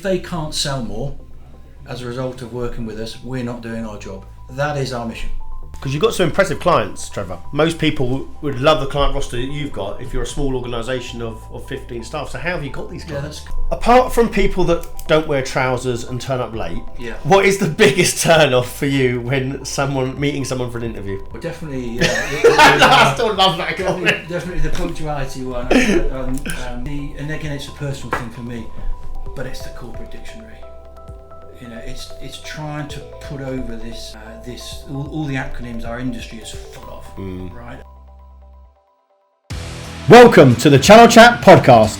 they can't sell more as a result of working with us, we're not doing our job. That is our mission. Because you've got some impressive clients, Trevor. Most people would love the client roster that you've got if you're a small organisation of 15 staff. So how have you got these clients? Apart from people that don't wear trousers and turn up late, what is the biggest turn off for you when meeting someone for an interview? Well, definitely. I still love that comment. Definitely the punctuality one. And again, it's a personal thing for me, but it's the corporate dictionary. You know, it's trying to put over this all the acronyms our industry is full of, right? Welcome to the Channel Chat podcast.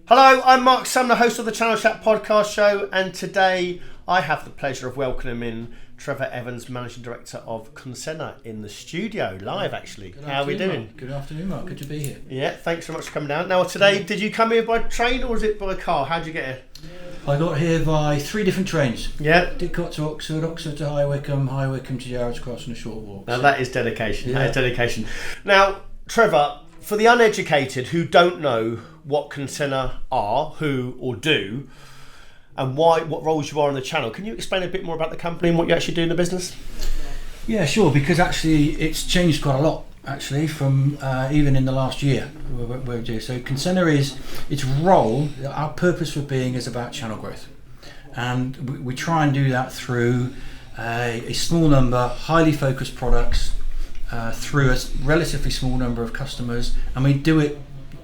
Hello, I'm Marc Sumner, host of the Channel Chat podcast show, and today I have the pleasure of welcoming Trevor Evans, Managing Director of Consenna, in the studio, live actually. How are we doing? Mark. Good afternoon, Mark. Good to be here. Yeah, thanks so much for coming down. Now today, did you come here by train or was it by car? How did you get here? I got here by 3 different trains. Yeah. Didcot to Oxford, Oxford to High Wycombe to Jarrods Cross, and a short walk. Now that is dedication. Yeah. That is dedication. Now, Trevor, for the uneducated who don't know what Consenna are, who or do, and what roles you are on the channel, can you explain a bit more about the company and what you actually do in the business? Yeah, sure, because actually it's changed quite a lot actually from even in the last year. So Consenna is, its role, our purpose for being is about channel growth, and we try and do that through a small number, highly focused products, through a relatively small number of customers, and we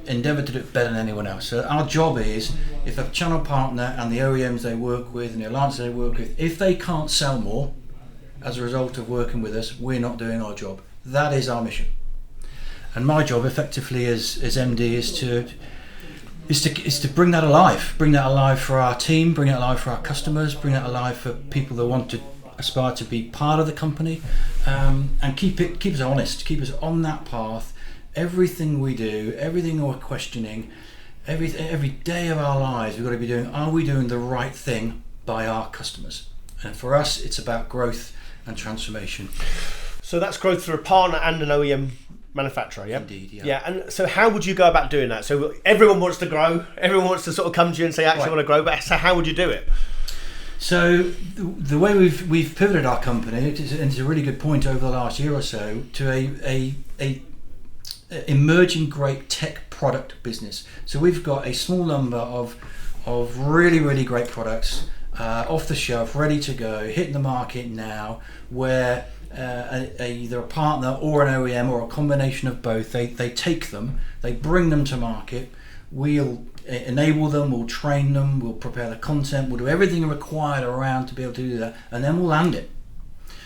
endeavour to do it better than anyone else. So our job is, if a channel partner and the OEMs they work with and the alliances they work with, if they can't sell more as a result of working with us, we're not doing our job. That is our mission. And my job effectively as MD is to bring that alive for our team, bring it alive for our customers, bring it alive for people that want to aspire to be part of the company, and keep us honest, keep us on that path. Everything we do, everything we're questioning, every day of our lives, we've got to be doing, are we doing the right thing by our customers? And for us, it's about growth and transformation. So that's growth through a partner and an OEM manufacturer, yeah? Indeed, yeah. Yeah, and so how would you go about doing that? So everyone wants to grow, everyone wants to sort of come to you and say, actually, I want to grow, but so how would you do it? So the way we've pivoted our company, and it's a really good point over the last year or so, to a emerging great tech product business. So we've got a small number of really, really great products off the shelf, ready to go, hitting the market now, where either a partner or an OEM or a combination of both, they take them, they bring them to market, we'll enable them, we'll train them, we'll prepare the content, we'll do everything required around to be able to do that, and then we'll land it.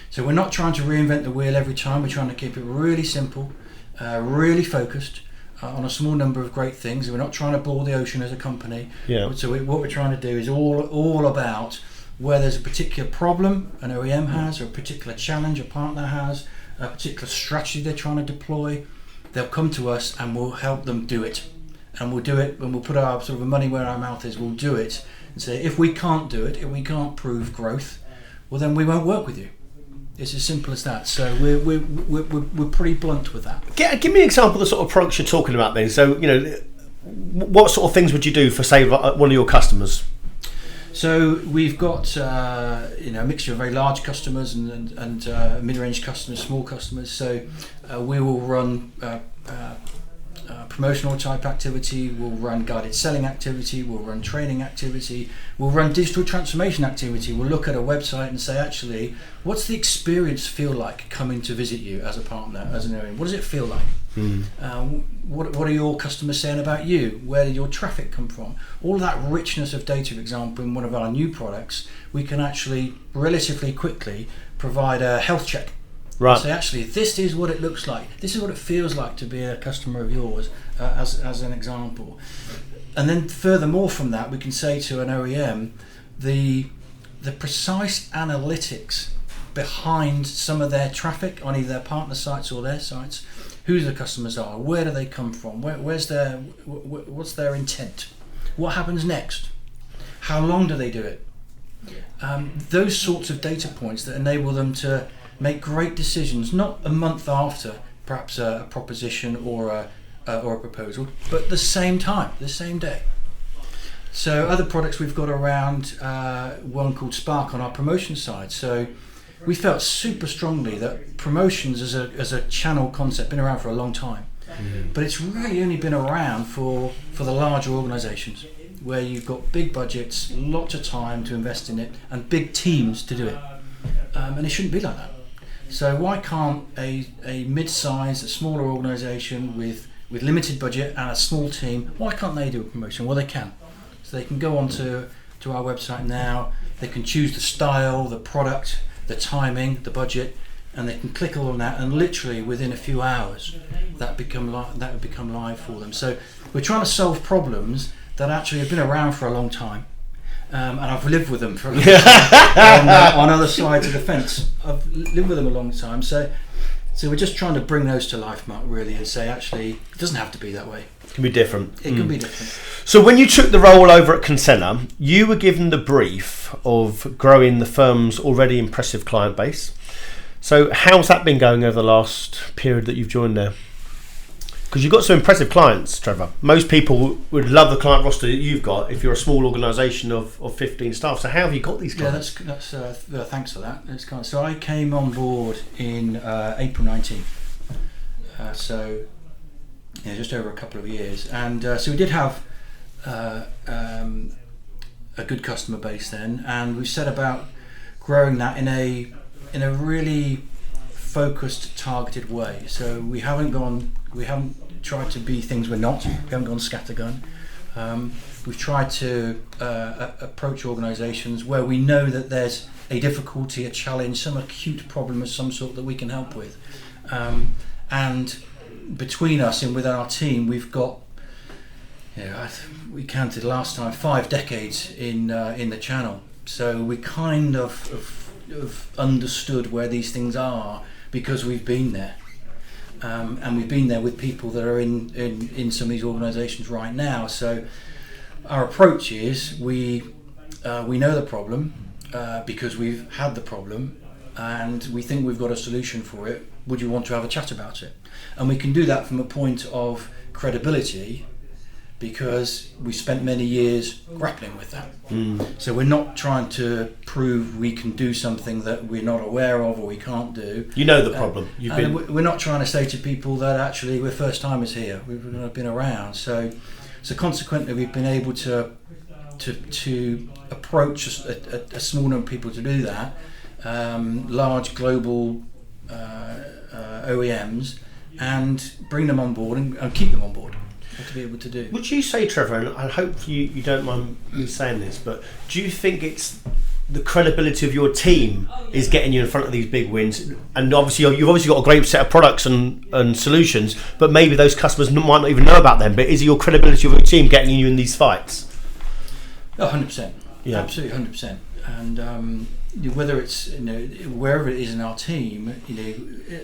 So we're not trying to reinvent the wheel every time, we're trying to keep it really simple, really focused on a small number of great things. We're not trying to boil the ocean as a company. Yeah. So what we're trying to do is all about where there's a particular problem an OEM has, or a particular challenge a partner has, a particular strategy they're trying to deploy. They'll come to us and we'll help them do it. And we'll do it, and we'll put our sort of money where our mouth is. We'll do it and say, if we can't do it, if we can't prove growth, well then we won't work with you. It's as simple as that. So we're pretty blunt with that. Give me an example of the sort of products you're talking about then. So, you know, what sort of things would you do for, say, one of your customers? So we've got a mixture of very large customers and mid-range customers, small customers. So we will run promotional type activity, we'll run guided selling activity, we'll run training activity, we'll run digital transformation activity. We'll look at a website and say, actually, what's the experience feel like coming to visit you as a partner, as an OEM? What does it feel like? What are your customers saying about you? Where did your traffic come from? All of that richness of data, for example, in one of our new products, we can actually relatively quickly provide a health check. Right. So actually, this is what it looks like. This is what it feels like to be a customer of yours, as an example. And then furthermore from that, we can say to an OEM, the precise analytics behind some of their traffic on either their partner sites or their sites, who the customers are, where do they come from, what's their intent, what happens next, how long do they do it? Those sorts of data points that enable them to make great decisions, not a month after perhaps a proposition or or a proposal, but the same time, the same day. So other products we've got around, one called Spark on our promotion side. So we felt super strongly that promotions as a channel concept been around for a long time, but it's really only been around for the larger organisations where you've got big budgets, lots of time to invest in it, and big teams to do it. And it shouldn't be like that. So why can't a mid-sized, a smaller organisation with limited budget and a small team, why can't they do a promotion? Well, they can. So they can go on to our website now, they can choose the style, the product, the timing, the budget, and they can click all on that, and literally within a few hours that would become live for them. So we're trying to solve problems that actually have been around for a long time. And I've lived with them for a long time on other sides of the fence. I've lived with them a long time. So we're just trying to bring those to life, Mark, really, and say, actually, it doesn't have to be that way. It can be different. It can be different. So when you took the role over at Consenna, you were given the brief of growing the firm's already impressive client base. So how's that been going over the last period that you've joined there? Because you've got some impressive clients, Trevor. Most people would love the client roster that you've got if you're a small organisation of 15 staff. So how have you got these clients? Yeah, that's thanks for that. That's kind of, so I came on board in April 19. So just over a couple of years, and so we did have a good customer base then, and we set about growing that in a really focused, targeted way. So we haven't tried to be things we're not. We haven't gone scattergun. We've tried to approach organisations where we know that there's a difficulty, a challenge, some acute problem of some sort that we can help with. And between us and within our team, we've got, we counted last time 5 decades in the channel. So we kind of understood where these things are because we've been there. And we've been there with people that are in some of these organisations right now. So our approach is we know the problem because we've had the problem, and we think we've got a solution for it. Would you want to have a chat about it? And we can do that from a point of credibility because we spent many years grappling with that. So we're not trying to prove we can do something that we're not aware of or we can't do. You know the problem. We're not trying to say to people that actually we're first timers here. We've been around. So consequently, we've been able to approach a small number of people to do that. Large global OEMs, and bring them on board and keep them on board. To be able to do. Would you say, Trevor, and I hope you don't mind me saying this, but do you think it's the credibility of your team is getting you in front of these big wins? And obviously you've got a great set of products and solutions, but maybe those customers might not even know about them. But is it your credibility of your team getting you in these fights? 100%. Yeah, absolutely 100%. And whether it's wherever it is in our team,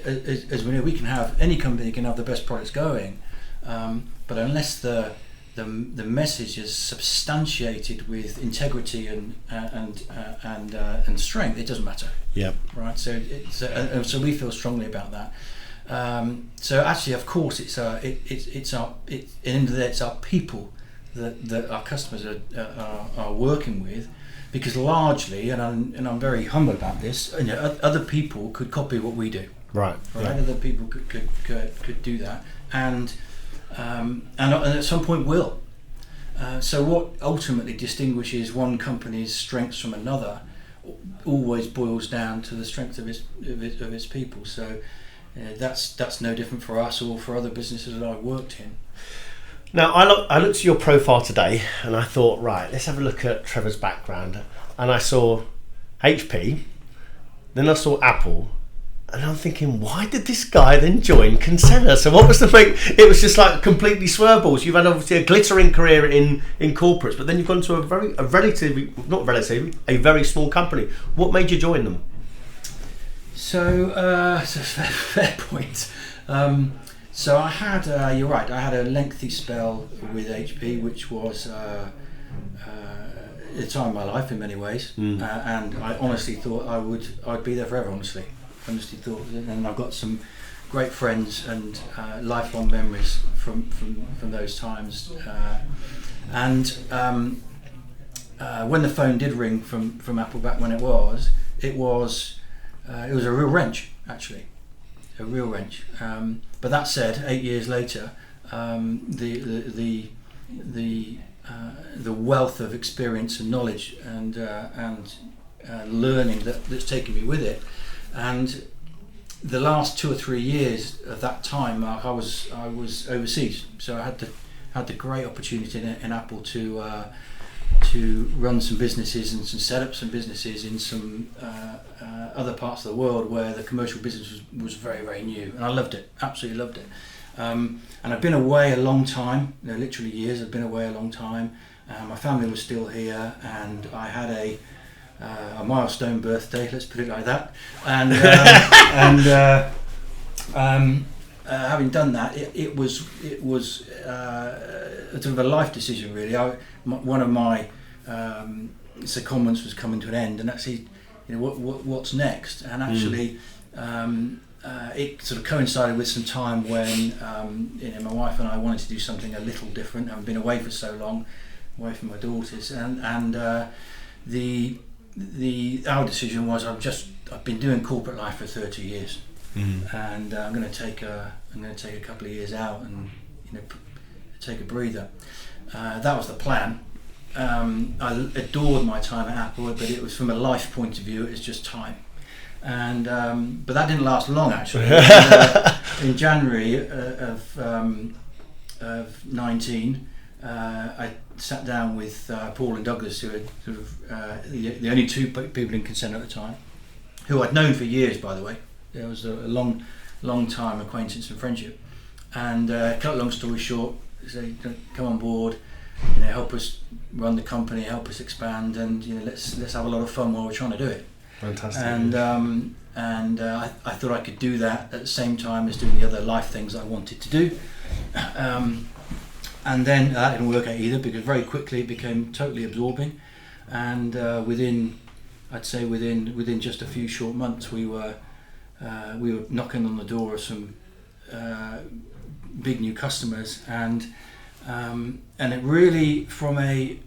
as we know, we can have any company can have the best products going. But unless the message is substantiated with integrity and strength, it doesn't matter. Yeah. Right. So so we feel strongly about that. So actually, of course, it's our people that our customers are working with, because largely, and I'm very humble about this, other people could copy what we do. Right. Yeah. Other people could do that, and at some point will. So what ultimately distinguishes one company's strengths from another always boils down to the strength of its people. So that's no different for us or for other businesses that I've worked in. Now I looked at your profile today and I thought, right, let's have a look at Trevor's background, and I saw HP, then I saw Apple. And I'm thinking, why did this guy then join Consenna? So what was the thing? It was just like completely swerveballs. You've had obviously a glittering career in corporates, but then you've gone to a very small company. What made you join them? So it's a fair point. So I had, you're right, I had a lengthy spell with HP, which was a time of my life in many ways. And I honestly thought I'd be there forever, honestly thought, and I've got some great friends and lifelong memories from those times. When the phone did ring from Apple back when it was a real wrench, actually, a real wrench. But that said, 8 years later, the wealth of experience and knowledge and learning that's taken me with it, and the last 2 or 3 years of that time, Mark, I was overseas, so I had the great opportunity in Apple to run some businesses and set up some businesses in some other parts of the world where the commercial business was very, very new, and I loved it, absolutely loved it. And I've been away a long time, literally years. I've been away a long time. My family was still here, and I had a milestone birthday, let's put it like that. And having done that, it was sort of a life decision, really. One of my secondments was coming to an end, and actually, what's next? And actually, it sort of coincided with some time when my wife and I wanted to do something a little different. I've been away for so long, away from my daughters, and our decision was I've been doing corporate life for 30 years, and I'm going to take a couple of years out and take a breather. That was the plan. I adored my time at Apple, but it was from a life point of view. It was just time. And but that didn't last long, actually. In January of 19, I sat down with Paul and Douglas, who were sort of the only two people in Consenna at the time, who I'd known for years, by the way. There was a long time acquaintance and friendship. And cut a long story short, say, come on board, help us run the company, help us expand, and let's have a lot of fun while we're trying to do it. Fantastic. And I thought I could do that at the same time as doing the other life things I wanted to do. And then that didn't work out either, because very quickly it became totally absorbing. And within just a few short months, we were knocking on the door of some big new customers, and it really, from a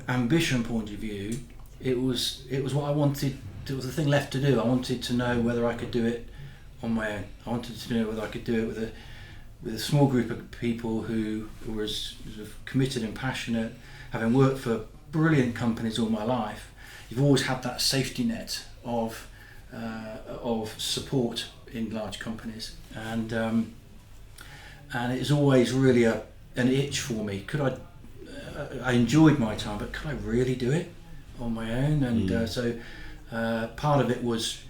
ambition point of view, it was what I wanted. It was the thing left to do. I wanted to know whether I could do it on my own. I wanted to know whether I could do it with a small group of people who were as sort of committed and passionate. Having worked for brilliant companies all my life, you've always had that safety net of support in large companies, and it was always really an itch for me. I enjoyed my time, but could I really do it on my own? And so part of it was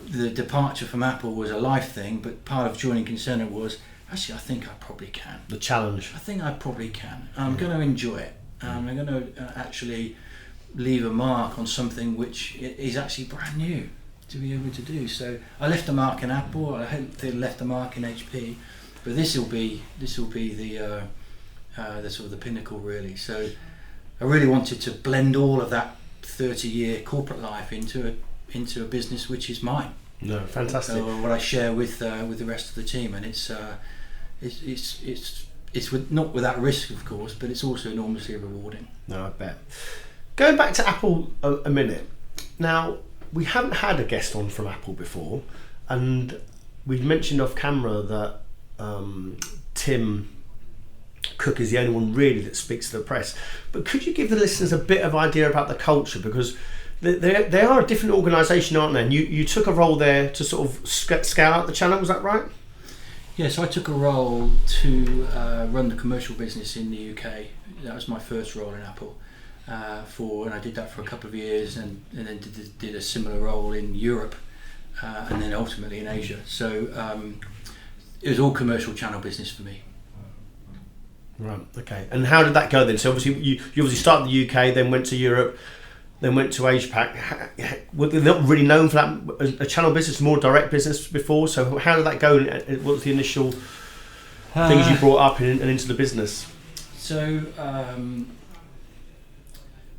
the departure from Apple was a life thing, but part of joining Consenna was actually I think I probably can. The challenge. I think I probably can. I'm going to enjoy it. I'm going to actually leave a mark on something which is actually brand new to be able to do. So I left a mark in Apple. I hope they left a mark in HP, but this will be the sort of the pinnacle, really. So I really wanted to blend all of that 30-year corporate life into a business which is mine. No, fantastic. What I share with the rest of the team, and it's not without risk, of course, but it's also enormously rewarding. No, I bet. Going back to Apple a minute. Now, we haven't had a guest on from Apple before, and we mentioned off camera that Tim Cook is the only one really that speaks to the press. But could you give the listeners a bit of idea about the culture? Because they are a different organisation, aren't they? And you took a role there to sort of scale out the channel, was that right? Yeah, so I took a role to run the commercial business in the UK. That was my first role in Apple. And I did that for a couple of years, and then did a similar role in Europe, and then ultimately in Asia. So it was all commercial channel business for me. Right. Okay. And how did that go then? So obviously you obviously started in the UK, then went to Europe, then went to Agepack. Were they not really known for that, a channel business, more direct business before? So how did that go? What was the initial things you brought up and into the business? So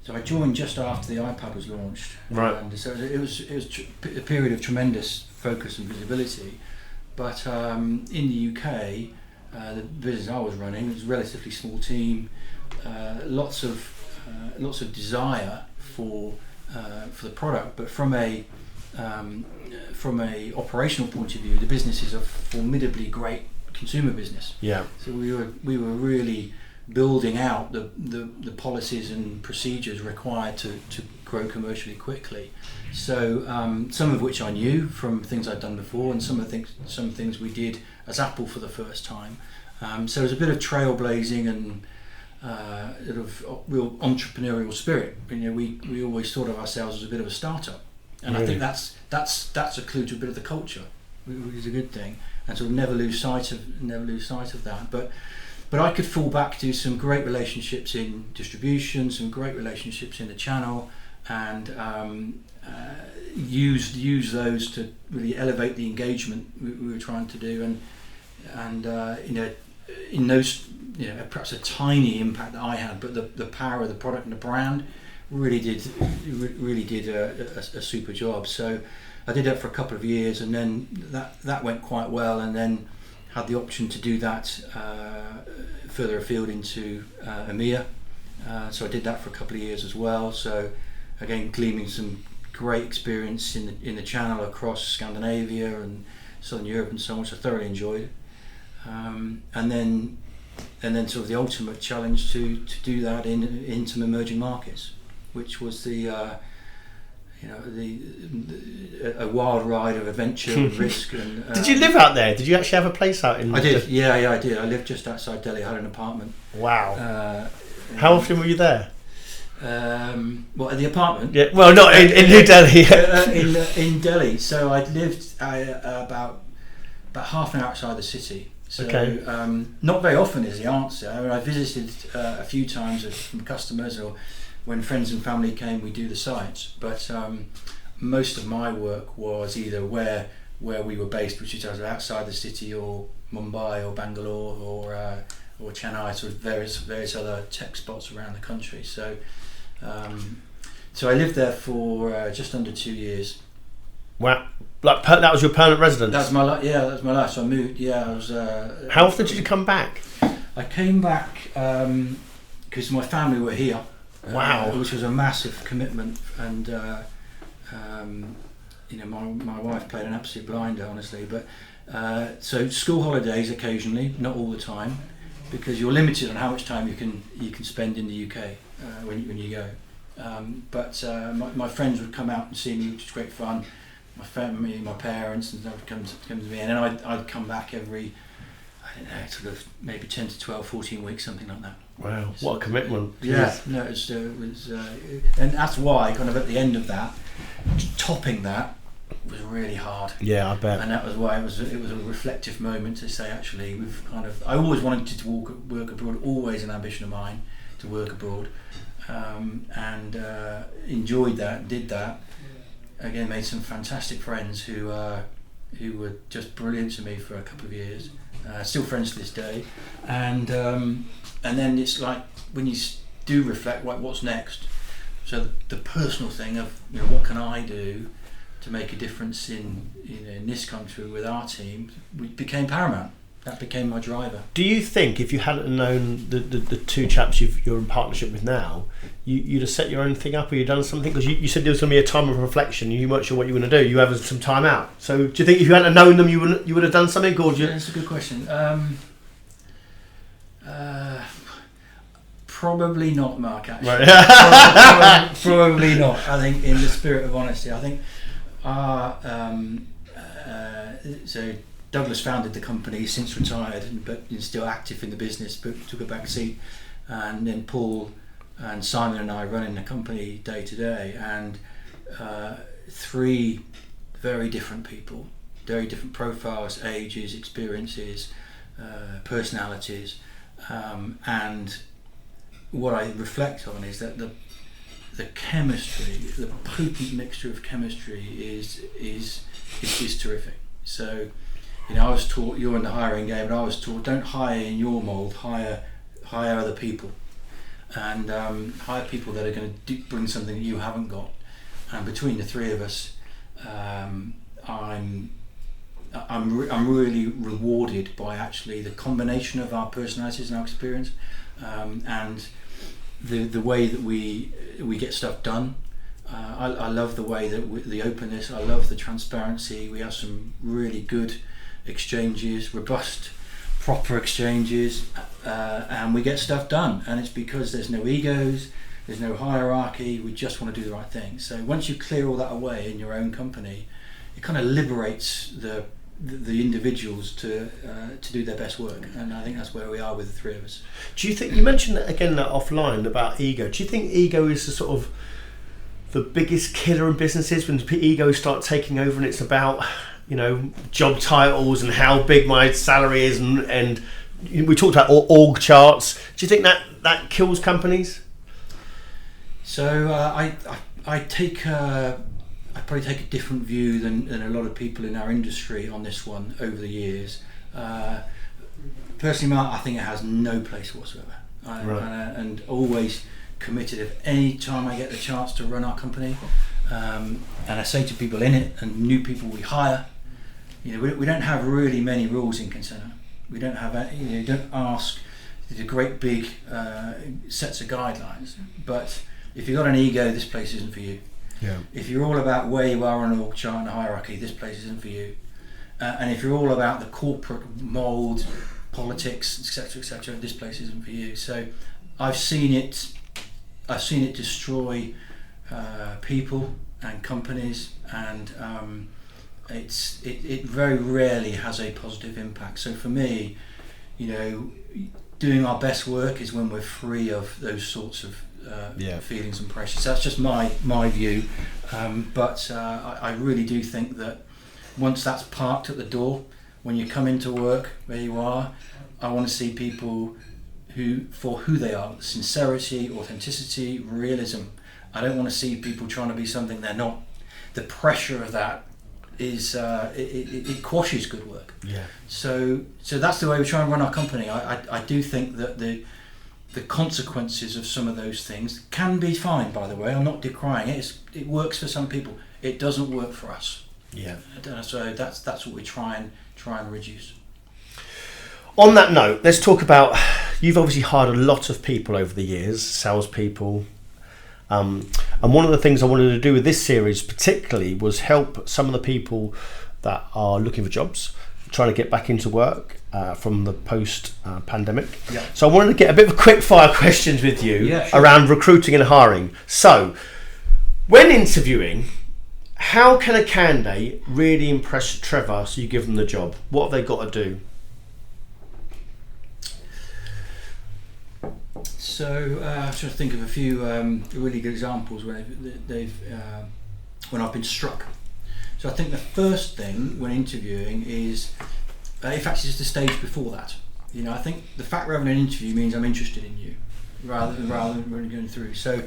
So I joined just after the iPad was launched, Right. and so it was a period of tremendous focus and visibility. But in the UK, the business I was running was a relatively small team, lots of desire for the product, but from a operational point of view, the business is a formidably great consumer business. Yeah. So we were really building out the policies and procedures required to grow commercially quickly. So some of which I knew from things I'd done before, and some things we did as Apple for the first time. So there's a bit of trailblazing and sort of real entrepreneurial spirit. We always thought of ourselves as a bit of a startup, and I think that's a clue to a bit of the culture, which is a good thing, and sort of never lose sight of that. But I could fall back to some great relationships in distribution, some great relationships in the channel, and use those to really elevate the engagement we were trying to do, and in those, perhaps a tiny impact that I had, but the power of the product and the brand really did a super job. So I did that for a couple of years, and then that went quite well, and then had the option to do that further afield into EMEA. So I did that for a couple of years as well. So again, gleaming some great experience in the channel across Scandinavia and Southern Europe and so on, which I thoroughly enjoyed. And then sort of the ultimate challenge to do that in some emerging markets, which was a wild ride of adventure and risk. And did you live out there? Did you actually have a place out in? I did. Yeah, I did. I lived just outside Delhi. I had an apartment. Wow. How often were you there? What, at the apartment? Yeah. Well, not in New Delhi. in Delhi. So I'd lived about half an hour outside the city. So, okay. Not very often is the answer. I mean, I visited a few times from customers, or when friends and family came, we do the sites. But most of my work was either where we were based, which is either outside the city, or Mumbai, or Bangalore, or Chennai, sort of various other tech spots around the country. So I lived there for just under 2 years. Wow. That was your permanent residence? That was my life. Yeah, that was my life. So I moved. Yeah, I was. How often did you come back? I came back because my family were here. Wow. Which was a massive commitment, and my wife played an absolute blinder, honestly. But so school holidays occasionally, not all the time, because you're limited on how much time you can spend in the UK when you go. But my friends would come out and see me, which was great fun. My family, my parents, and they would come to me, and then I'd come back every, I don't know, sort of maybe 10 to 12, 14 weeks, something like that. Wow, so, what a commitment. Yeah, no, it was and that's why kind of at the end of that, topping that was really hard. Yeah, I bet. And that was why it was a reflective moment to say, actually, I always wanted to work abroad, always an ambition of mine to work abroad, and enjoyed that, did that. Again, made some fantastic friends who were just brilliant to me for a couple of years. Still friends to this day, and then it's like when you do reflect, what's next. So the personal thing of what can I do to make a difference in this country with our team became paramount. That became my driver. Do you think if you hadn't known the two chaps you're in partnership with now, you'd have set your own thing up, or you'd done something? Because you said there was going to be a time of reflection. You weren't sure what you were going to do. You had some time out. So do you think if you hadn't known them, you would have done something? Or Yeah, that's a good question. Probably not, Mark. Actually, right. probably not. I think, in the spirit of honesty, I think so. Douglas founded the company, since retired, but still active in the business, but took a back seat. And then Paul and Simon and I running the company day to day, and three very different people, very different profiles, ages, experiences, personalities, and what I reflect on is that the chemistry, the potent mixture of chemistry is terrific. So, I was taught, you're in the hiring game, and I was taught, don't hire in your mould, hire other people. and hire people that are going to bring something that you haven't got. And between the three of us, I'm really rewarded by actually the combination of our personalities and our experience, and the way that we get stuff done. I love the way that the openness. I love the transparency. We have some really good exchanges, robust, proper exchanges, and we get stuff done. And it's because there's no egos, there's no hierarchy. We just want to do the right thing. So once you clear all that away in your own company, it kind of liberates the individuals to do their best work, and I think that's where we are with the three of us. Do you think, you mentioned that again offline about ego, do you think ego is the sort of the biggest killer in businesses, when egos start taking over and it's about, you know, job titles and how big my salary is, and we talked about org charts. Do you think that kills companies? So I probably take a different view than a lot of people in our industry on this one over the years. Personally, Mark, I think it has no place whatsoever. And always committed. If any time I get the chance to run our company, and I say to people in it and new people we hire, you know, we don't have really many rules in Consenna. We don't have, you don't ask the great big sets of guidelines. But if you've got an ego, this place isn't for you. Yeah. If you're all about where you are on an org chart and hierarchy, this place isn't for you. And if you're all about the corporate mould, politics, etc., this place isn't for you. So I've seen it destroy people and companies, and it very rarely has a positive impact. So for me, you know, doing our best work is when we're free of those sorts of feelings and pressures. That's just my view, but I really do think that once that's parked at the door, when you come into work where you are, I want to see people for who they are: sincerity, authenticity, realism. I don't want to see people trying to be something they're not. The pressure of that is it quashes good work. Yeah. So that's the way we try and run our company. I do think that the consequences of some of those things can be fine, by the way. I'm not decrying it. It works for some people. It doesn't work for us. Yeah. So that's what we try and reduce. On that note, let's talk about, you've obviously hired a lot of people over the years, salespeople. And one of the things I wanted to do with this series particularly was help some of the people that are looking for jobs, trying to get back into work from the post-pandemic. Yeah. So I wanted to get a bit of quick fire questions with you sure. around recruiting and hiring. So when interviewing, how can a candidate really impress Trevor so you give them the job? What have they got to do? So I'm trying to think of a few really good examples where when I've been struck. So I think the first thing when interviewing is, in fact, it's the stage before that. You know, I think the fact we're having an interview means I'm interested in you, rather than really going through. So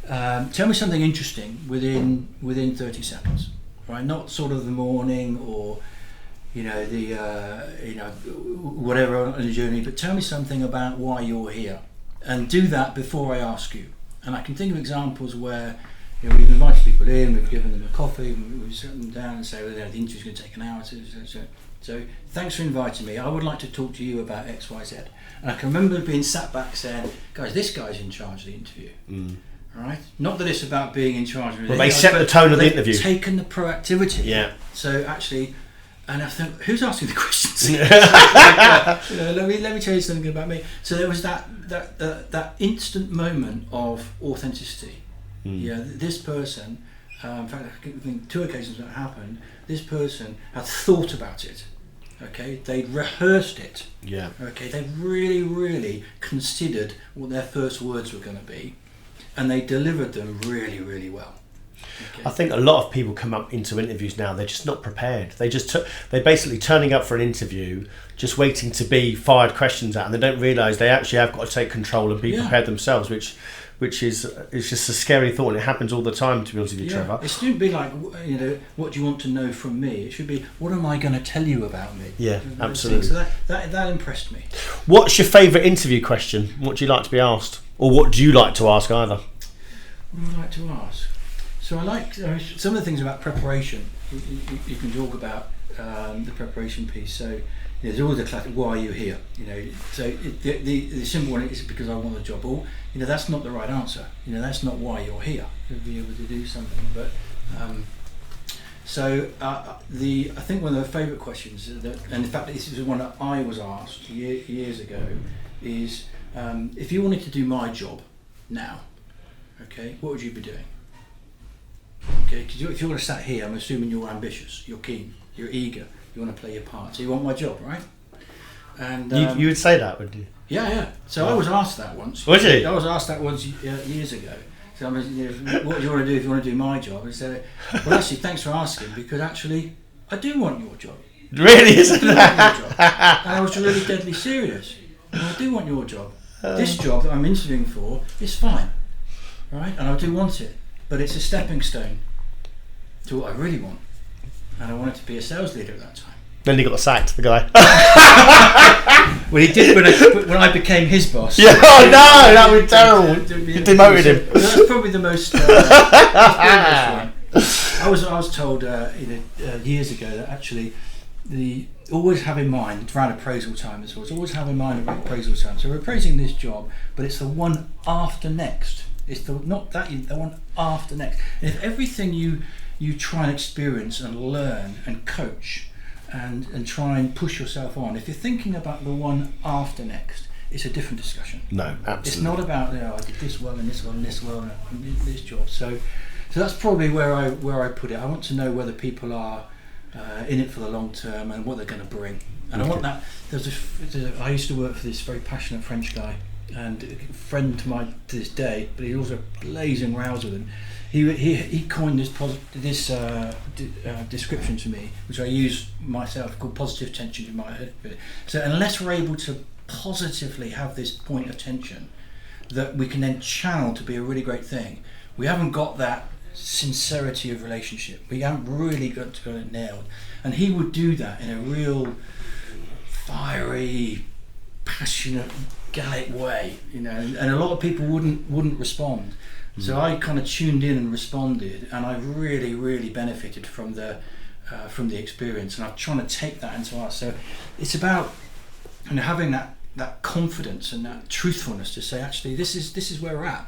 tell me something interesting within 30 seconds, right? Not sort of the morning or whatever on the journey, but tell me something about why you're here. And do that before I ask you. And I can think of examples where we've invited people in, we've given them a coffee, we've sat them down and say, well, the interview's going to take an hour. So thanks for inviting me. I would like to talk to you about X, Y, Z. And I can remember being sat back saying, guys, this guy's in charge of the interview. All right? Not that it's about being in charge of it. Well, they set the tone of the interview. They've taken the proactivity. Yeah. So actually, and I think, who's asking the questions? Let me tell you something about me. So there was that instant moment of authenticity. Yeah, this person, in fact, I think 2 occasions that happened, this person had thought about it. Okay, they'd rehearsed it. Yeah. Okay, they really, really considered what their first words were going to be, and they delivered them really, really well. Okay. I think a lot of people come up into interviews now, they're just not prepared. They're basically turning up for an interview, just waiting to be fired questions at, and they don't realise they actually have got to take control and be prepared themselves, which is just a scary thought, and it happens all the time, to be honest with you, Trevor. It shouldn't be like, what do you want to know from me? It should be, what am I going to tell you about me? Yeah, absolutely. So that impressed me. What's your favourite interview question? What do you like to be asked? Or what do you like to ask either? What do I like to ask? So I like some of the things about preparation. You can talk about the preparation piece. So there's always a classic, why are you here? So the simple one is because I want a job. Or that's not the right answer. That's not why you're here. To be able to do something. But I think one of the favourite questions, and in fact this is one that I was asked years ago, is if you wanted to do my job now, okay, what would you be doing? Okay, because if you're sat here, I'm assuming you're ambitious, you're keen, you're eager, you want to play your part, so you want my job, right? And you would say that, would you? Yeah. So I was asked that once. Was you? I was asked that once years ago. So what do you want to do if you want to do my job? I said, well, actually, thanks for asking, because actually, I do want your job. Really, isn't that? And I was really deadly serious. I do want your job. This job that I'm interviewing for is fine, right? And I do want it, but it's a stepping stone to what I really want. And I wanted to be a sales leader at that time. Then you got sacked, the guy. Well, he did when I became his boss. Yeah, oh no, that would be terrible. You demoted him. That's probably the most. I was told years ago that actually always have in mind, it's around appraisal time as well. It's always have in mind about appraisal time. So we're appraising this job, but it's the one after next. It's the one after next. And if everything you try and experience and learn and coach and try and push yourself on, if you're thinking about the one after next, it's a different discussion. No, absolutely. It's not about I did this well and this well and this well and this job. So that's probably where I put it. I want to know whether people are in it for the long term and what they're going to bring. And I want that. I used to work for this very passionate French guy, and a friend to this day, but he's also a blazing rouser with him. He coined this description to me, which I use myself, called positive tension in my head. So unless we're able to positively have this point of tension that we can then channel to be a really great thing, we haven't got that sincerity of relationship. We haven't really got it nailed. And he would do that in a real fiery, passionate, Gallic way, and a lot of people wouldn't respond. So I kind of tuned in and responded, and I really, really benefited from the experience. And I'm trying to take that into us. So it's about having that confidence and that truthfulness to say, actually, this is where we're at.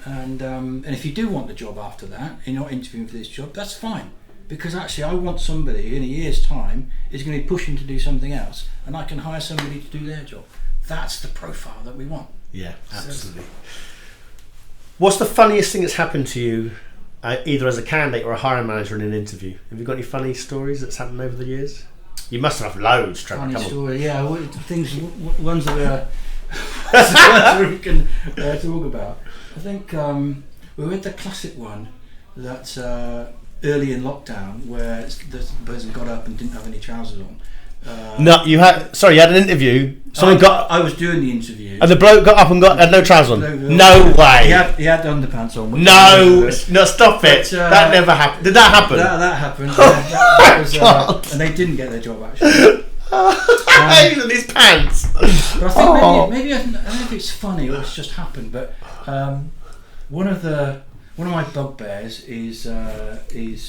And if you do want the job after that, and you're not interviewing for this job, that's fine. Because actually, I want somebody in a year's time is going to be pushing to do something else, and I can hire somebody to do their job. That's the profile that we want. Yeah, absolutely. What's the funniest thing that's happened to you, either as a candidate or a hiring manager in an interview? Have you got any funny stories that's happened over the years? You must have loads, Trevor. Funny story, yeah. Ones that we can talk about. I think we had the classic one that's early in lockdown, where the person got up and didn't have any trousers on. No, you had an interview. I was doing the interview, and the bloke got up and had no trousers on. No way. He had underpants on. No, stop it. That never happened. Did that happen? That happened. That was, and they didn't get their job actually. He's in his pants. But I think maybe I don't know if it's funny or it's just happened. But one of my bugbears is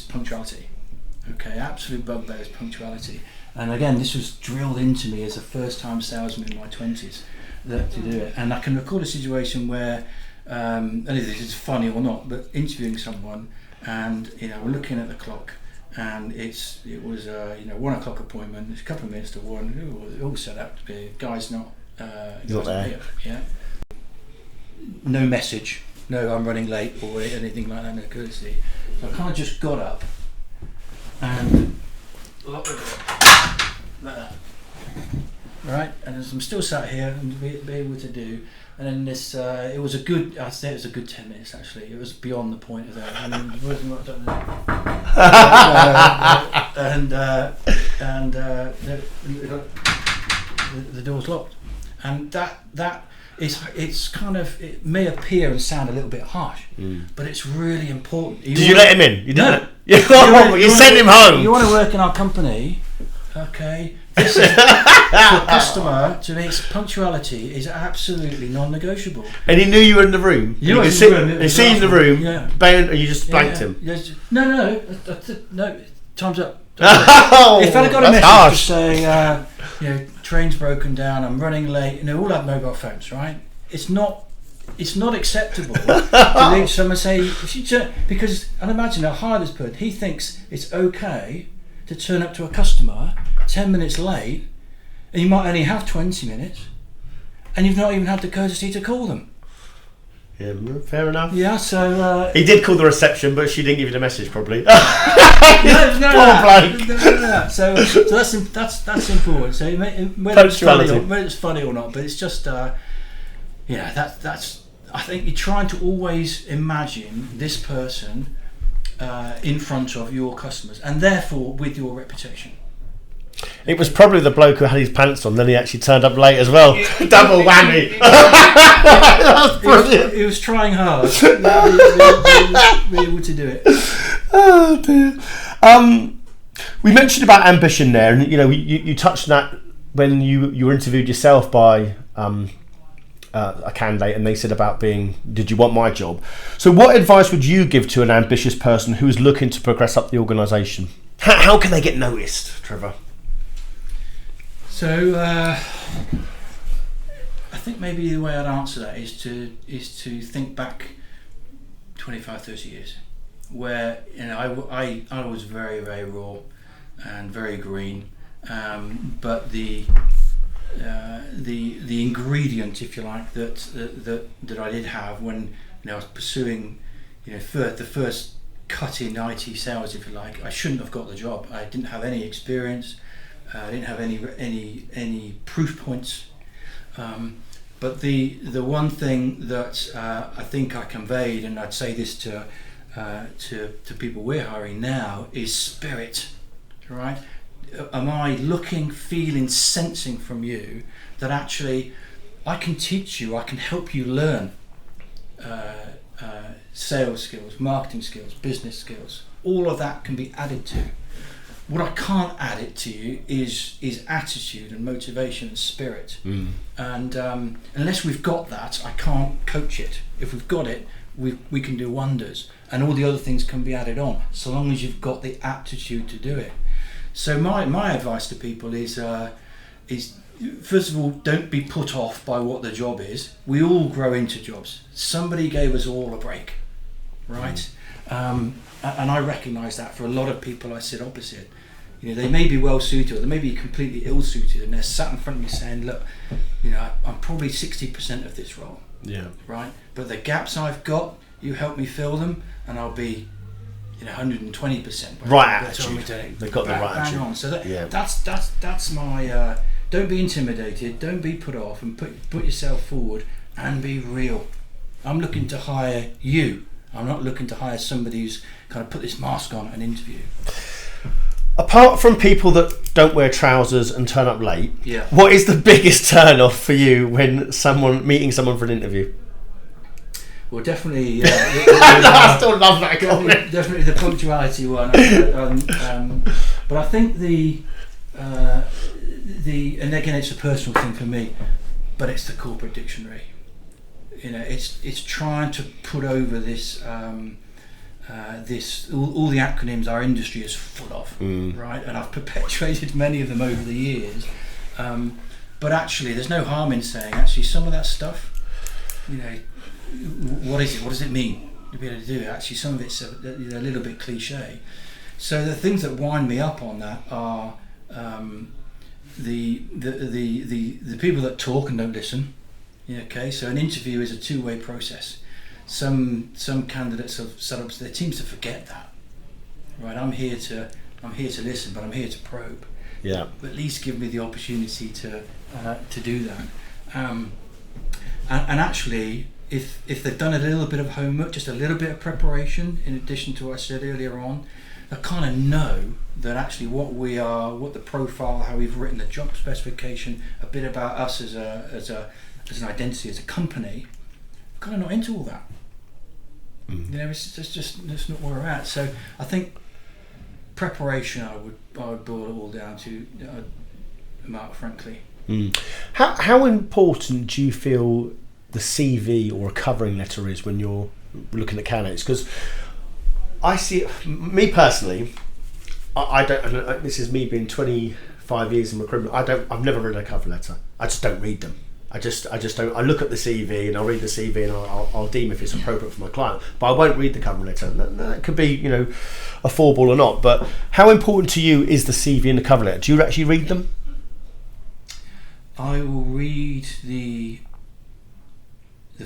punctuality. Okay, absolute bugbear is punctuality. And again, this was drilled into me as a first-time salesman in my 20s to do it. And I can recall a situation where, I don't know if this is funny or not, but interviewing someone, and we're looking at the clock, and it was 1 o'clock appointment. It's a couple of minutes to 1. It all set up to be. Guy's not there. Yeah. No message. No, I'm running late or anything like that. No courtesy. So I kind of just got up and locked the door. Like that, right? And as I'm still sat here and be able to do, and then this, it was a good 10 minutes actually. It was beyond the point of that. I mean, it wasn't what I've done there. The door's locked, and that it's kind of, it may appear and sound a little bit harsh, but it's really important. Did you let him in? You didn't? No. You sent him home. You want to work in our company. Okay, this is for a customer. To me, it's punctuality is absolutely non-negotiable. And he knew you were in the room. You could see you in the room, bang, and you just blanked him. No. Time's up. If I'd have got a message to say, train's broken down, I'm running late, all have mobile phones, right? It's not acceptable to leave someone say, because I'd imagine a hire this person, he thinks it's okay to turn up to a customer 10 minutes late, and you might only have 20 minutes, and you've not even had the courtesy to call them. Yeah, fair enough. Yeah, so he did call the reception, but she didn't give you the message probably. No. So that's important. So whether it's funny or not, but it's just that's. I think you're trying to always imagine this person in front of your customers, and therefore with your reputation. It was probably the bloke who had his pants on, then he actually turned up late as well. Double whammy. That's brilliant. He was trying hard to be able to do it. Oh dear. We mentioned about ambition there, and you touched on that when you were interviewed yourself by a candidate, and they said about did you want my job? So what advice would you give to an ambitious person who's looking to progress up the organisation? How can they get noticed, Trevor? So I think maybe the way I'd answer that is to think back 25, 30 years, where I was very, very raw and very green, but the ingredient, if you like, that I did have when I was pursuing, the first cut in IT sales, if you like, I shouldn't have got the job. I didn't have any experience. I didn't have any proof points. But the one thing that I think I conveyed, and I'd say this to people we're hiring now, is spirit. Right? Am I looking, feeling, sensing from you that actually I can teach you, I can help you learn sales skills, marketing skills, business skills. All of that can be added to. What I can't add it to you is attitude and motivation and spirit. And unless we've got that, I can't coach it. If we've got it, we can do wonders, and all the other things can be added on, so long as you've got the aptitude to do it. So my advice to people is first of all, don't be put off by what the job is. We all grow into jobs. Somebody gave us all a break, right? And I recognise that for a lot of people I sit opposite. They may be well suited, or they may be completely ill suited, and they're sat in front of me saying, "Look, I'm probably 60% of this role, right? But the gaps I've got, you help me fill them, and I'll be 120%. Right attitude. They've got the right attitude. On. So that's my. Don't be intimidated. Don't be put off, and put yourself forward and be real. I'm looking to hire you. I'm not looking to hire somebody who's kind of put this mask on at an interview. Apart from people that don't wear trousers and turn up late, what is the biggest turn off for you when meeting someone for an interview? Well, definitely. I still love that comment. Definitely the punctuality one. But I think and again, it's a personal thing for me, but it's the corporate dictionary. It's trying to put over this. All the acronyms our industry is full of, right? And I've perpetuated many of them over the years. But actually, there's no harm in saying actually some of that stuff. What is it? What does it mean to be able to do it? Actually, some of it's a little bit cliche. So the things that wind me up on that are the people that talk and don't listen. Okay, so an interview is a two-way process. Some candidates have set up their teams to forget that. Right, I'm here to listen, but I'm here to probe. Yeah. But at least give me the opportunity to do that. And actually, if they've done a little bit of homework, just a little bit of preparation, in addition to what I said earlier on, they kind of know that actually what we are, what the profile, how we've written the job specification, a bit about us as an identity, as a company, kind of not into all that. It's just not where we're at. So I think preparation, I would boil it all down to, Mark, frankly. How important do you feel the CV or a covering letter is when you're looking at candidates? Because I see, me personally, I don't. And this is me being 25 years in recruitment. I've never read a cover letter. I just don't read them. I just don't. I look at the CV and I'll read the CV and I'll deem if it's appropriate for my client. But I won't read the cover letter. That could be, a four ball or not. But how important to you is the CV and the cover letter? Do you actually read them? I will read the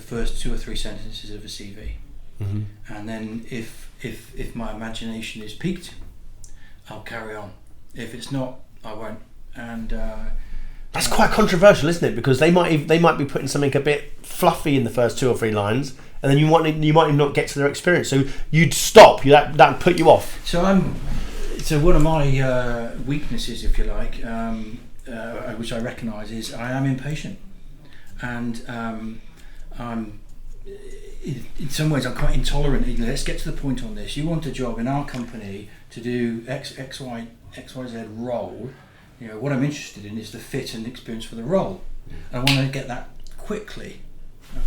first 2 or 3 sentences of a CV, and then if my imagination is piqued, I'll carry on. If it's not, I won't. And that's quite controversial, isn't it? Because they might be putting something a bit fluffy in the first 2 or 3 lines, and then you might not get to their experience. So you'd stop. That'd put you off. So one of my weaknesses, if you like, which I recognise, is I am impatient, and I'm in some ways I'm quite intolerant. Let's get to the point on this. You want a job in our company to do XYZ role. What I'm interested in is the fit and experience for the role. And I want to get that quickly.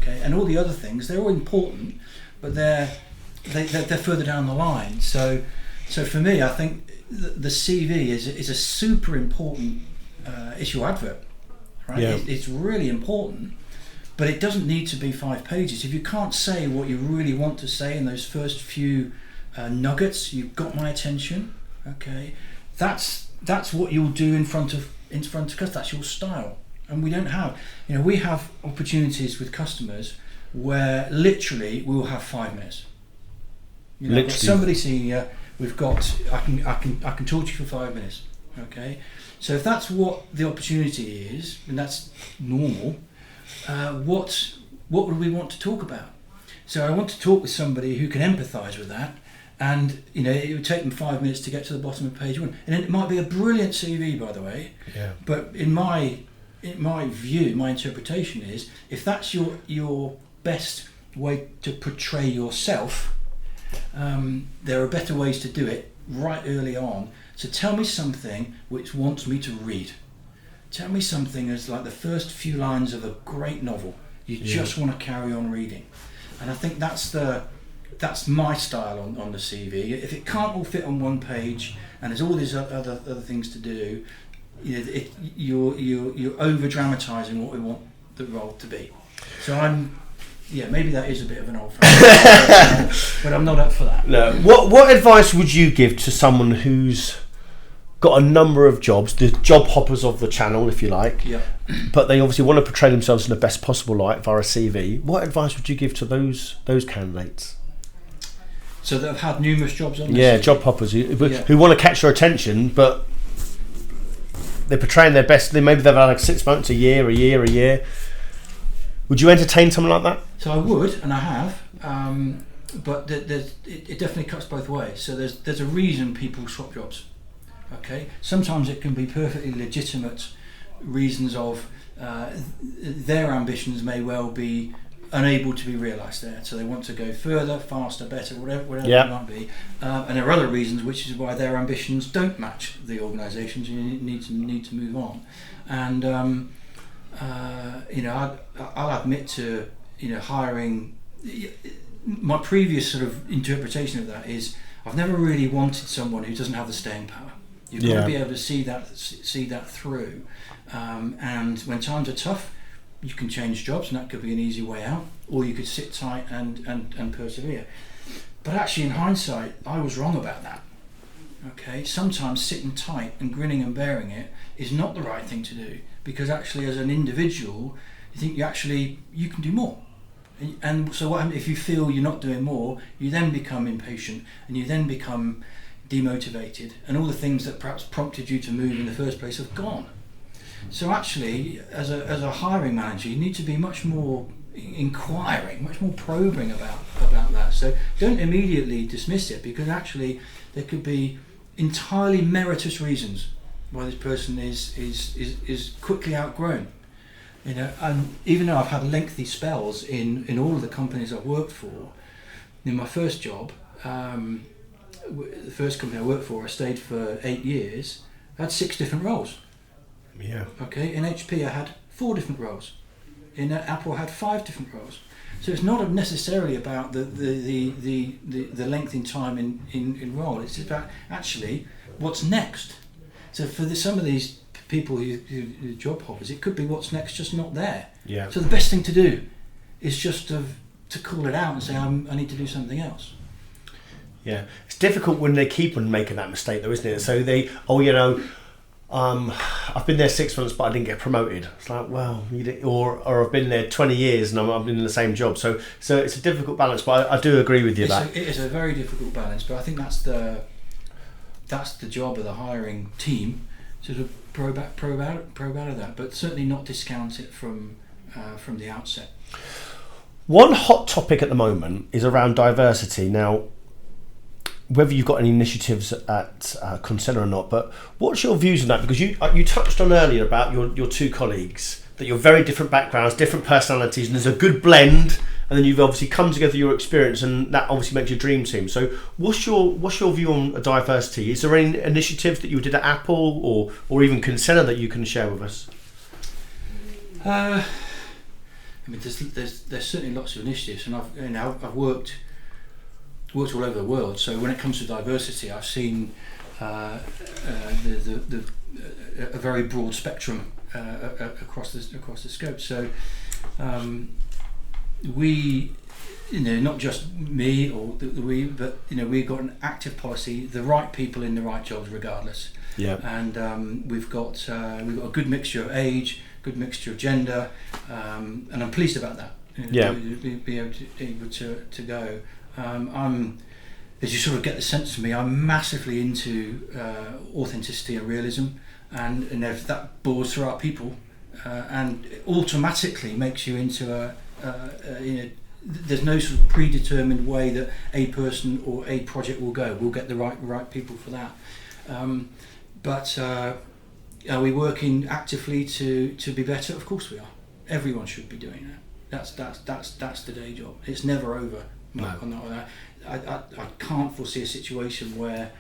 Okay, and all the other things, they're all important, but they're further down the line. So for me, I think the CV is a super important. It's your advert, right? Yeah. It's really important, but it doesn't need to be 5 pages. If you can't say what you really want to say in those first few nuggets, you've got my attention. Okay, that's what you'll do in front of customers. That's your style, and we don't have. We have opportunities with customers where literally we will have 5 minutes. Literally, somebody senior. We've got. I can talk to you for 5 minutes. Okay, so if that's what the opportunity is, and that's normal, what would we want to talk about? So I want to talk with somebody who can empathise with that, and it would take them 5 minutes to get to the bottom of page 1, and it might be a brilliant CV, by the way. Yeah. But in my view, my interpretation is, if that's your best way to portray yourself, there are better ways to do it right early on. So tell me something which wants me to read. Tell me something as like the first few lines of a great novel. You just want to carry on reading. And I think that's my style on the CV. If it can't all fit on 1 page and there's all these other things to do, you're over dramatising what we want the role to be. So maybe that is a bit of an old-fashioned, but I'm not up for that. No. What advice would you give to someone who's got a number of jobs, the job hoppers of the channel, if you like, but they obviously want to portray themselves in the best possible light via a CV? What advice would you give to those candidates? So that have had numerous jobs on this? Job hoppers who want to catch your attention, but they're portraying their best. Maybe they've had like 6 months, a year. Would you entertain something like that? So I would, and I have, but it definitely cuts both ways. So there's a reason people swap jobs. Okay, sometimes it can be perfectly legitimate reasons of their ambitions may well be unable to be realised there, so they want to go further, faster, better, whatever it might be, and there are other reasons, which is why their ambitions don't match the organisations, and you need to move on. And I'll admit to hiring. My previous sort of interpretation of that is I've never really wanted someone who doesn't have the staying power. You've got to be able to see that through, and when times are tough, you can change jobs, and that could be an easy way out, or you could sit tight and persevere. But actually, in hindsight, I was wrong about that. Okay, sometimes sitting tight and grinning and bearing it is not the right thing to do, because actually, as an individual, you think you can do more. And so what happens if you feel you're not doing more? You then become impatient, and you then become demotivated, and all the things that perhaps prompted you to move in the first place have gone. So actually, as a hiring manager, you need to be much more inquiring, much more probing about that. So don't immediately dismiss it, because actually there could be entirely meritorious reasons why this person is quickly outgrown. And even though I've had lengthy spells in all of the companies I've worked for, in my first job, the first company I worked for, I stayed for 8 years. I had 6 different roles. Yeah. Okay. In HP, I had 4 different roles. In Apple, I had 5 different roles. So it's not necessarily about the length in time in role. It's about actually what's next. So for some of these people who job hoppers, it could be what's next just not there. Yeah. So the best thing to do is just to call it out and say I need to do something else. Yeah, it's difficult when they keep on making that mistake, though, isn't it? So I've been there 6 months, but I didn't get promoted. It's like, well, or I've been there 20 years and I've been in the same job. So it's a difficult balance, but I do agree with you that it is a very difficult balance. But I think that's the job of the hiring team to sort of probe out of that, but certainly not discount it from the outset. One hot topic at the moment is around diversity. Now, whether you've got any initiatives at Consenna or not, but what's your views on that? Because you touched on earlier about your 2 colleagues, that you're very different backgrounds, different personalities, and there's a good blend, and then you've obviously come together your experience, and that obviously makes your dream team. So what's your view on diversity? Is there any initiatives that you did at Apple or even Consenna that you can share with us? I mean, there's certainly lots of initiatives, and I've worked all over the world. So when it comes to diversity, I've seen a very broad spectrum across the scope. So we, not just me or but we've got an active policy: the right people in the right jobs, regardless. Yeah. And we've got a good mixture of age, good mixture of gender, and I'm pleased about that. Be able to go. As you sort of get the sense from me, I'm massively into authenticity and realism, and if that bores through our people, and it automatically makes you into there's no sort of predetermined way that a person or a project will go. We'll get the right people for that. But are we working actively to be better? Of course we are. Everyone should be doing that. That's the day job. It's never over. No. I can't foresee a situation where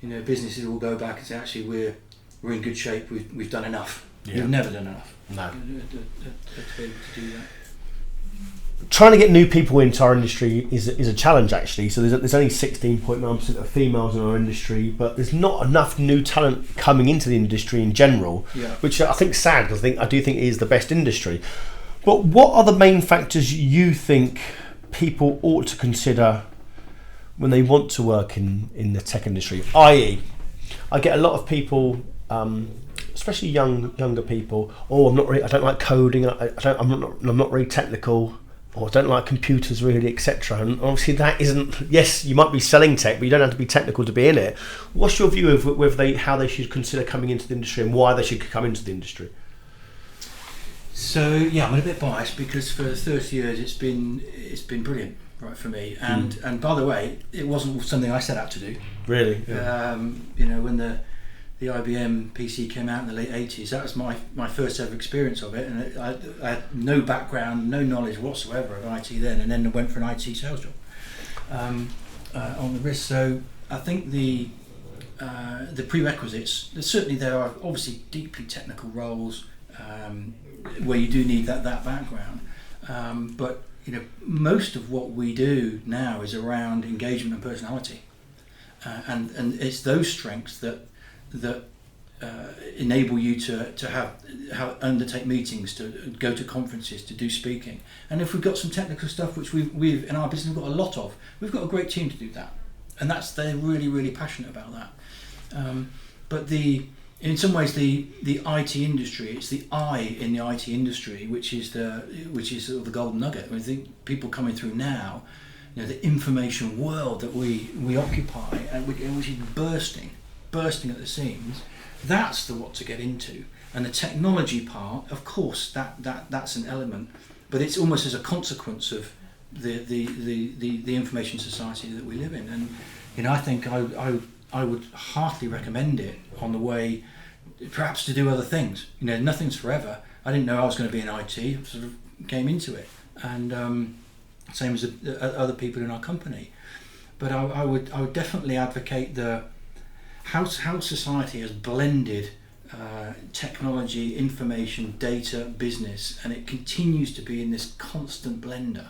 businesses will go back and say actually we're in good shape. We've done enough. Yeah. We've never done enough. No. To be able to do that. Trying to get new people into our industry is a challenge, actually. So there's only 16.9% of females in our industry, but there's not enough new talent coming into the industry in general, which I think is sad, because I do think it is the best industry. But what are the main factors you think people ought to consider when they want to work in the tech industry? I.e., I get a lot of people, especially younger people. I don't like coding. I'm not really technical, or I don't like computers really, etc. And obviously that isn't. Yes, you might be selling tech, but you don't have to be technical to be in it. What's your view of how they should consider coming into the industry and why they should come into the industry? So I'm a bit biased because for 30 years it's been brilliant, right, for me. And by the way, it wasn't something I set out to do. Really? Yeah. When the IBM PC came out in the late 80s, that was my first ever experience of it, and I had no background, no knowledge whatsoever of IT then, and then I went for an IT sales job on the risk. So I think the prerequisites, certainly there are obviously deeply technical roles where you do need that background, but most of what we do now is around engagement and personality, and it's those strengths that enable you to undertake meetings, to go to conferences, to do speaking. And if we've got some technical stuff, which we've in our business we've got a lot of, we've got a great team to do that, and they're really, really passionate about that. But in some ways the IT industry, it's the I in the IT industry which is sort of the golden nugget. I think people coming through now, the information world that we occupy, and which is bursting at the seams, that's what to get into. And the technology part, of course, that's an element, but it's almost as a consequence of the information society that we live in. And I think I would heartily recommend it on the way, perhaps to do other things. Nothing's forever. I didn't know I was going to be in IT. I sort of came into it, and same as other people in our company. But I would definitely advocate how society has blended technology, information, data, business, and it continues to be in this constant blender.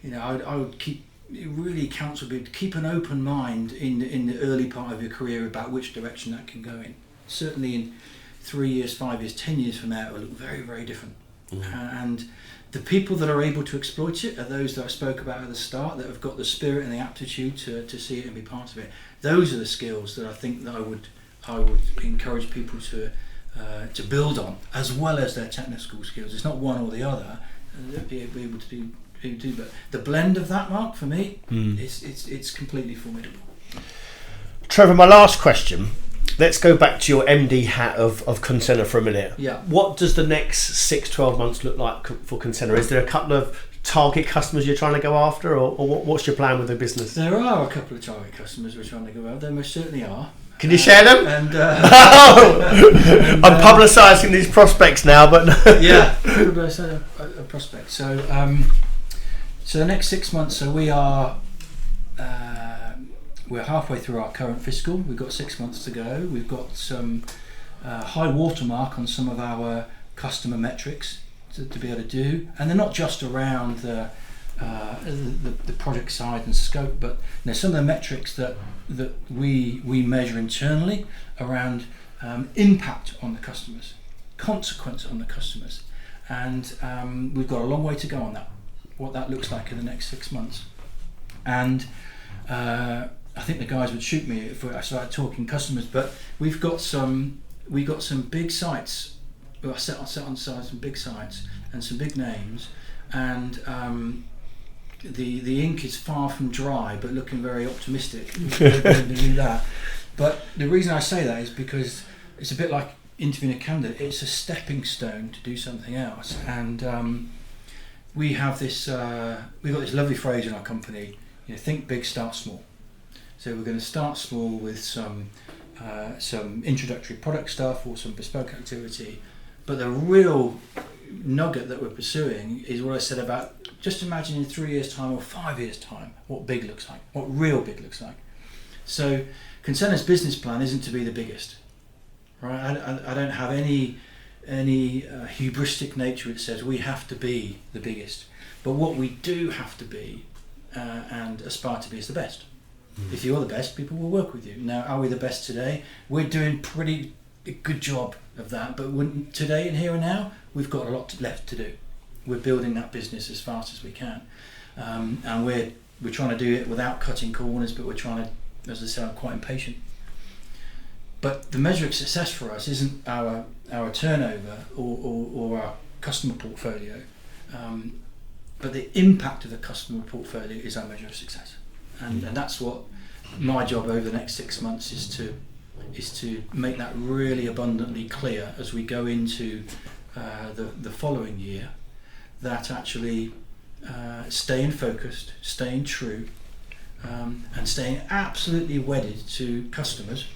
I would keep. It really counts would be to keep an open mind in the early part of your career about which direction that can go in. Certainly in 3 years, 5 years, 10 years from now, it will look very, very different. And the people that are able to exploit it are those that I spoke about at the start, that have got the spirit and the aptitude to see it and be part of it. Those are the skills that I think that I would encourage people to build on, as well as their technical skills. It's not one or the other. They'll be able to do. But the blend of that, Mark, for me, it's completely formidable. Trevor, my last question. Let's go back to your MD hat of Consenna for a minute. Yeah. What does the next 6-12 months look like for Consenna? Is there a couple of target customers you're trying to go after, or what's your plan with the business? There are a couple of target customers we're trying to go after. There most certainly are. Can you share them? And I'm publicising these prospects now, but yeah, a prospect. So the next 6 months. So we're halfway through our current fiscal. We've got 6 months to go. We've got some high watermark on some of our customer metrics to be able to do, and they're not just around the project side and scope, but some of the metrics that we measure internally around impact on the customers, consequence on the customers, and we've got a long way to go on that. What that looks like in the next 6 months, and I think the guys would shoot me if I started talking customers. But we've got some big sites. Well, I set on some big sites and some big names, and the ink is far from dry, but looking very optimistic. We're going to do that. But the reason I say that is because it's a bit like interviewing a candidate. It's a stepping stone to do something else, and we have this. We've got this lovely phrase in our company. Think big, start small. So we're going to start small with some introductory product stuff or some bespoke activity, but the real nugget that we're pursuing is what I said about just imagine in 3 years' time or 5 years' time what big looks like, what real big looks like. So Consenna's business plan isn't to be the biggest, right? I don't have any hubristic nature. It says we have to be the biggest, but what we do have to be and aspire to be is the best. If you're the best, people will work with you. Now, are we the best today? We're doing pretty good job of that, but today and here and now, we've got a lot left to do. We're building that business as fast as we can, and we're trying to do it without cutting corners, but we're trying to, as I said, I'm quite impatient. But the measure of success for us isn't our turnover or our customer portfolio, but the impact of the customer portfolio is our measure of success. And that's what my job over the next 6 months is to make that really abundantly clear as we go into the following year, that actually staying focused, staying true, and staying absolutely wedded to customers.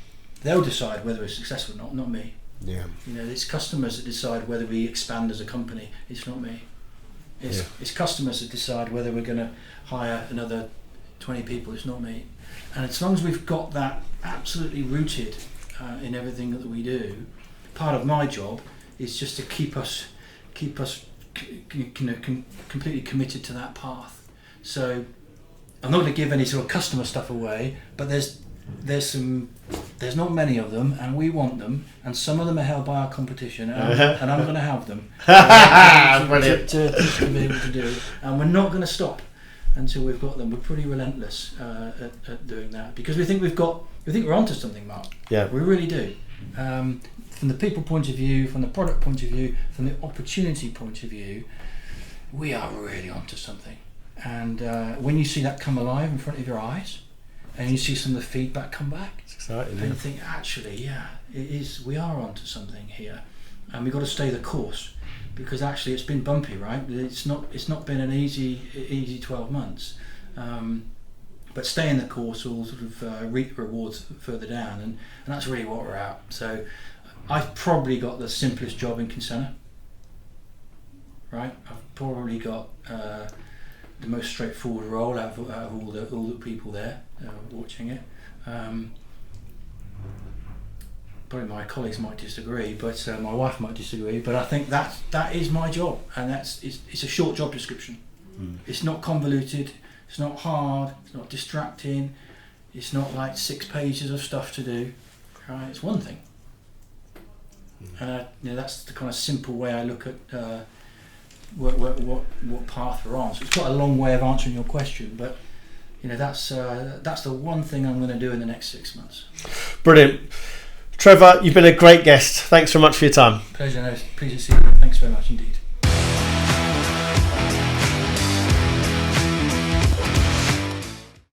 They'll decide whether we're successful or not me. Yeah. It's customers that decide whether we expand as a company. It's not me. It's customers that decide whether we're going to hire another 20 people. It's not me. And as long as we've got that absolutely rooted in everything that we do, part of my job is just to keep us completely committed to that path. So I'm not going to give any sort of customer stuff away, but there's not many of them, and we want them, and some of them are held by our competition, and I'm going to have them to be able to do it. And we're not going to stop until we've got them. We're pretty relentless at doing that, because we think we're onto something, Mark. Yeah, we really do. From the people point of view, from the product point of view, from the opportunity point of view, we are really onto something. And when you see that come alive in front of your eyes, and you see some of the feedback come back, it's exciting. And you think, actually, yeah, it is. We are onto something here, and we've got to stay the course, because actually it's been bumpy, right? It's not been an easy 12 months, but staying the course will sort of reap rewards further down, and that's really what we're at. So I've probably got the simplest job in Consenna, right? I've probably got the most straightforward role out of all the people there watching it. Probably my colleagues might disagree, but my wife might disagree. But I think that is my job, and it's a short job description. It's not convoluted. It's not hard. It's not distracting. It's not like 6 pages of stuff to do. Right? It's one thing. And that's the kind of simple way I look at what path we're on. So it's quite a long way of answering your question, but that's the one thing I'm going to do in the next 6 months. Brilliant. Trevor, you've been a great guest. Thanks so much for your time. Pleasure to see you. Thanks very much indeed.